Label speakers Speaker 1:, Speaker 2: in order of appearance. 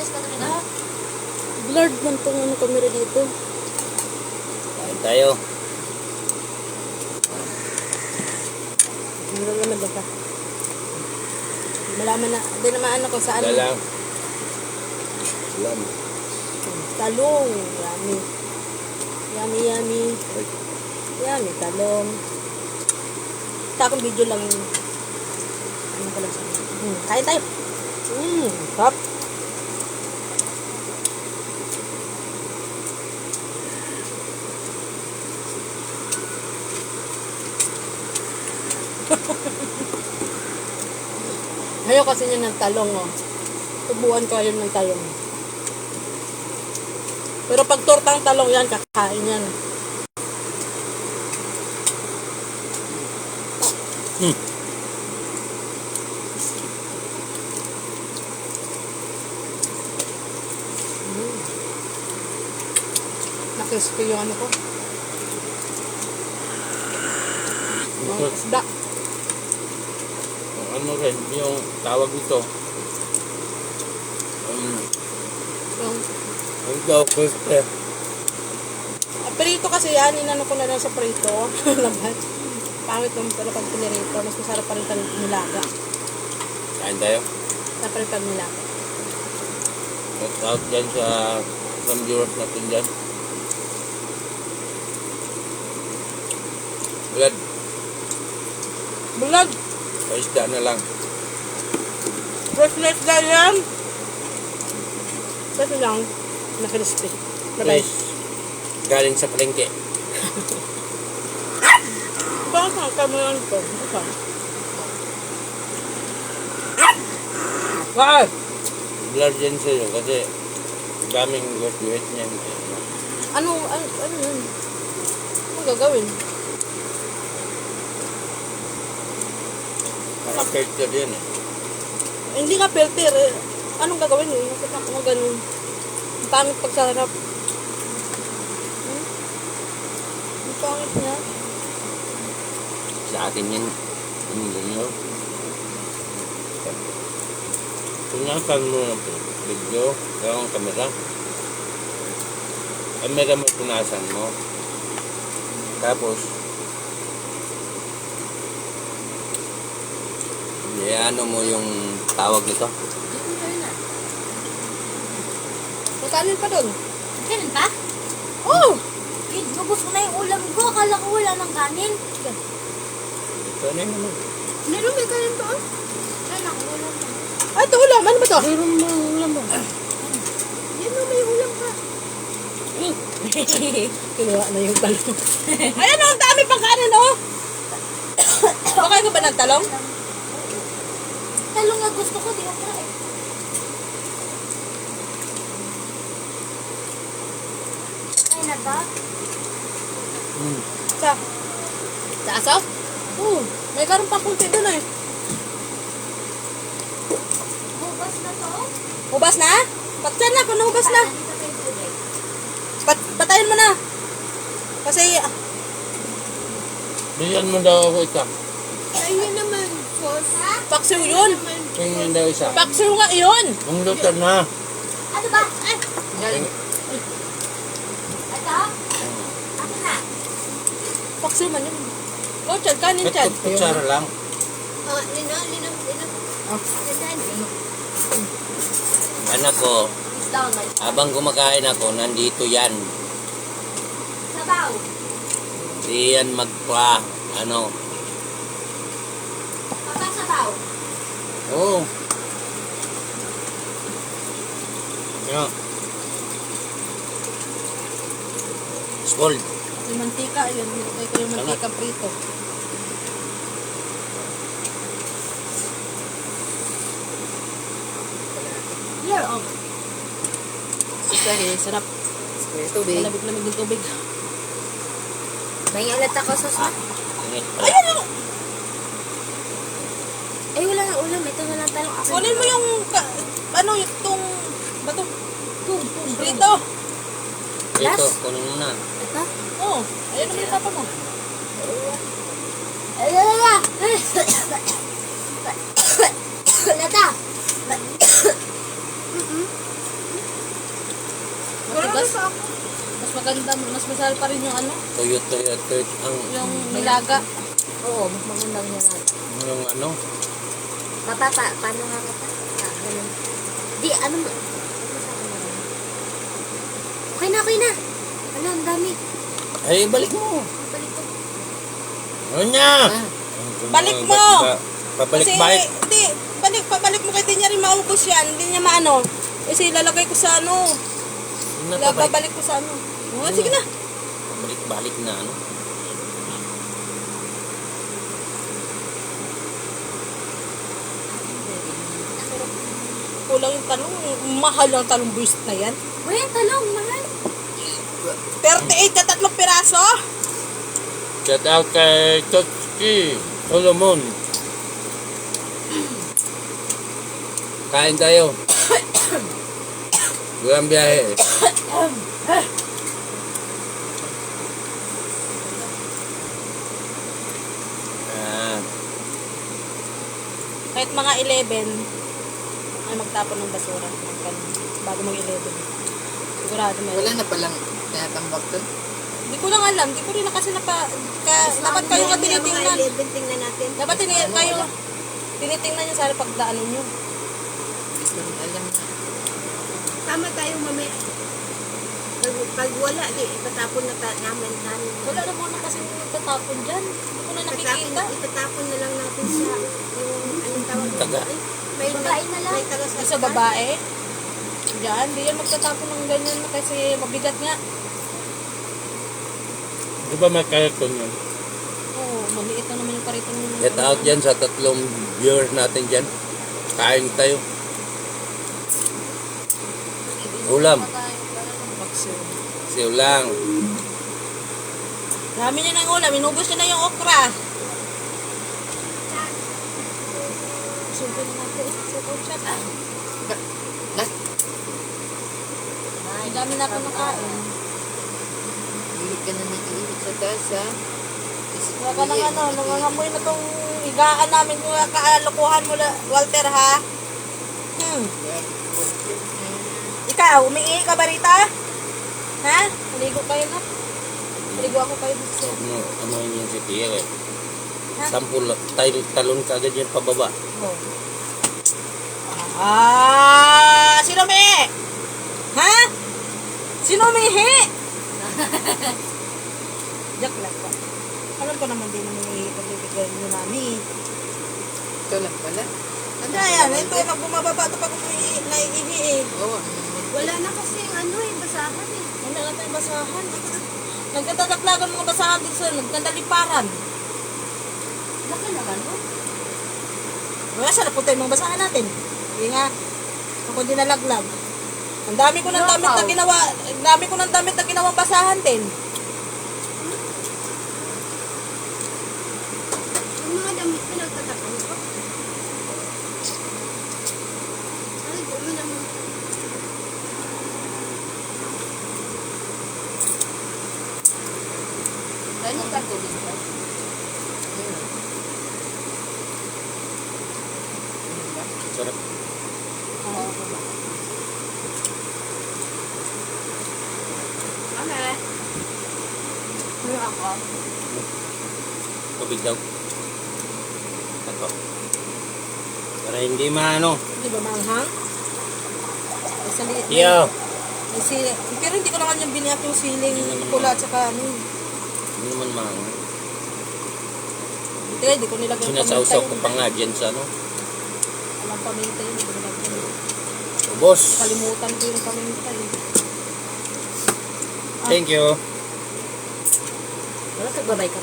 Speaker 1: Ayos ka talaga.
Speaker 2: Blurred man tong ano camera dito.
Speaker 3: Kain tayo.
Speaker 2: Nalalamad na pa. Malaman na, hindi naman ano kung saan.
Speaker 3: Dalang. Alam.
Speaker 2: Talong. Yummy. Yummy, yummy.
Speaker 3: Ay,
Speaker 2: Yummy, talong. Takong video lang yun. Ano ko lang sa kain tayo. Sarap. Ayaw kasi niya ng talong, oh. Tubuan ko ayun ng talong. Pero pag tortang talong yan, kakain yan. Nakrispy yung ano ko. Ang isda.
Speaker 3: ano rin, yung tawag ito.
Speaker 2: Yung
Speaker 3: Ang tawag ko ito.
Speaker 2: prito kasi yan, inano ko na lang sa prito. Labat. Pangit naman pero pag pinirito, mas masarap pa rin pag nilaga.
Speaker 3: Kain tayo.
Speaker 2: Masarap pa rin pag nilaga.
Speaker 3: Shout out dyan sa some viewers natin dyan. Blood,
Speaker 2: Bulag!
Speaker 3: paisda na lang.
Speaker 2: Fresh na isda yan! Kasi lang, nakrispy. Bye-bye.
Speaker 3: Fresh. Galing sa palengke.
Speaker 2: Bakit ang kamuyan ko? Bakit?
Speaker 3: Ah! Blood yan sa'yo kasi daming guwet niyan.
Speaker 2: Ano yun? Ano gagawin?
Speaker 3: Naka-filter yan eh.
Speaker 2: Hindi nga filter eh. Anong gagawin eh? Nakita ko nga ganun. Ang pangit pagsarap. Ang pangit niya.
Speaker 3: Sa akin yan. Ano yun? Punasan mo ng video, yung kamera. Kamera mo punasan mo. Tapos, ano mo yung tawag nito?
Speaker 2: May kanin pa doon.
Speaker 1: Kanin pa?
Speaker 2: Oh!
Speaker 1: Eh, nubos ko na yung ulam ko. Akala ko wala ng kanin.
Speaker 3: Ito na naman.
Speaker 2: Meron may kanin pa oh.
Speaker 1: Wala na, wala na.
Speaker 2: Ay, ito ulam. Ano ba ito?
Speaker 3: Meron mo ulam mo.
Speaker 2: Yan o, may ulam pa. Kinuha na yung talong. Ayan o, ang dami pang kanin o. Okay ko ba ng talong?
Speaker 1: Talong nga gusto ko, di ko try. Ay na ba?
Speaker 2: Sa aso? Oo. May karoon pa kunti doon eh.
Speaker 1: Bukas na to?
Speaker 2: Hubas na? Patyan na kung nahubas na.
Speaker 1: Dito tayo tubig.
Speaker 2: Patayin mo na. Kasi,
Speaker 3: Bigyan mo daw ako isa.
Speaker 1: Ayun naman, boss. Ha?
Speaker 2: paksiw yun.
Speaker 3: Tingin daw isa.
Speaker 2: Paksiw nga yun.
Speaker 3: Ang luto na.
Speaker 1: Ano ba? Ay,
Speaker 3: Tingin.
Speaker 1: ito? Ako na.
Speaker 2: Paksiw man yun. Oh, Chad, kanin, Chad.
Speaker 3: Kutsara lang.
Speaker 1: Oh, lino.
Speaker 3: Anak ko,
Speaker 1: It's down, my
Speaker 3: habang kumakain ako, nandito yan.
Speaker 1: sabaw.
Speaker 3: Di yan ano.
Speaker 1: Papa, sabaw.
Speaker 3: Oo. Yan. Spoiled.
Speaker 2: Yung mantika, yun. Ito yung mantika prito.
Speaker 1: Here, oh.
Speaker 2: Kasi, sarap.
Speaker 1: Tubig.
Speaker 2: Malamig-lamig yung tubig.
Speaker 1: May alat ako sa
Speaker 3: Init pala.
Speaker 2: Ayan o.
Speaker 1: Ay, wala na ulam. Ito na lang tayo.
Speaker 2: Kunin mo yung, ano, itong, bato.
Speaker 1: Tung.
Speaker 2: Prito.
Speaker 3: Ito,
Speaker 1: Last?
Speaker 3: kunin mo na.
Speaker 1: Ito?
Speaker 2: Oh, ayun naman yung papa mo.
Speaker 1: Ay, lala. Lata.
Speaker 2: maganda, mas masal pa rin yung ano,
Speaker 3: Tuyot. Ang
Speaker 2: yung nilaga. Oo, mas magandang nilaga.
Speaker 3: yung ano.
Speaker 1: Paano nga kata? Ganun. Di, ano mo? Okay na. Ano, ang dami.
Speaker 3: Ay, balik mo.
Speaker 1: Balik ko.
Speaker 3: Ano niya?
Speaker 2: Balik mo!
Speaker 3: Pabalik-balik.
Speaker 2: Hindi, pabalik mo kay di niya rin maubos yan. Hindi niya maano. Kasi ilalagay ko sa ano. Babalik ko sa ano. Oh, sige na.
Speaker 3: Pabalik-balik na ano.
Speaker 2: Kulang yung talong. Mahal ang talong buwist na yan.
Speaker 1: Uy, ang talong, mahal.
Speaker 2: 38 na 3 piraso.
Speaker 3: Shout out kay Totski Solomon. Kain tayo. Buang biyahe. Ah,
Speaker 2: Kahit mga 11 ay magtapon ng basura. Bago mag-11. Sigurado may.
Speaker 4: Wala na palang tinatambak doon.
Speaker 2: Hindi ko lang alam. Hindi ko rin na kasi dapat kayo nga tinitingnan.
Speaker 1: Tingnan natin.
Speaker 2: Dapat kayo tinitingnan nyo sa pagdaanan nyo.
Speaker 4: Alam na.
Speaker 1: Tama tayo mamaya. Pag wala, di, itatapon na namin.
Speaker 2: Wala na muna kasi nagtatapon dyan. Hindi ko na nakikita.
Speaker 1: Itatapon na lang natin sa yung anong tawag dito?
Speaker 3: Taga.
Speaker 1: Ay, may babae na lang. May taga
Speaker 2: Sa babae. Diyan. Hindi yan magtatapon ng ganyan kasi mabigat nga.
Speaker 3: di ba may karaton yun?
Speaker 2: Oo, maliit na naman yung kariton nyo.
Speaker 3: Get out yan sa 3 viewers natin dyan. Kain tayo. Ulam. Siyo lang.
Speaker 2: Dami niya ng ulam. Inubos niya na yung okra. Siyempre na natin. Sa shop. Ang dami na ako nakain.
Speaker 4: Ilit ka na naiilit sa taas ha.
Speaker 2: Wala ka ng ano, nangangamoy na tong higaan namin. Kung kaalokohan mo, Walter, ha? Ikaw, umiihi ka ba rita? Ha? Maligo kayo na? Maligo ako kayo dito.
Speaker 3: Ano yun si Tia eh.
Speaker 2: Ha?
Speaker 3: Sampul, talon ka agad yan pababa.
Speaker 2: Oh. Sino may? Ha? Sino umihi? Jack lang pa. Alam ko naman din na umihi pag bibigyan nyo mami.
Speaker 4: Ito lang pala.
Speaker 2: Ano yan? Ito yung magbumababa ito pag umihi, naiihi eh.
Speaker 4: Oo.
Speaker 1: Wala na kasi ano eh, basahan eh.
Speaker 2: Wala na tayong basahan. Nagkatadaklagan mga basahan dito sa nagkandaliparan.
Speaker 1: Laki naman mo.
Speaker 2: Wala siya, napunta yung mga basahan natin. Hindi nga, ako din nalaglag. Ang dami ko ng damit na ginawa, ang dami ko ng damit na ginawang basahan din.
Speaker 1: Yung mga damit ko nagtatapon ko. Ay, dumi naman.
Speaker 4: Ano ka tubig ka?
Speaker 3: Sarap.
Speaker 1: Okay. Ano ako?
Speaker 3: Tubig daw. Ito. Para hindi maano.
Speaker 2: Di ba manghang? Ay, sa liit.
Speaker 3: Tiyo.
Speaker 2: Ay, pero hindi ko naman yung biniyak yung siling pula at saka ano.
Speaker 3: Hindi naman maano.
Speaker 2: Hindi ko nilagay yung
Speaker 3: Sinasawsaw ko
Speaker 2: yun.
Speaker 3: pa nga dyan sa ano.
Speaker 2: Walang paminta yun, hindi ko nilagay yun.
Speaker 3: Ubos.
Speaker 2: Kalimutan ko yung paminta yun.
Speaker 3: Thank you.
Speaker 2: Wala, tagbabay ka.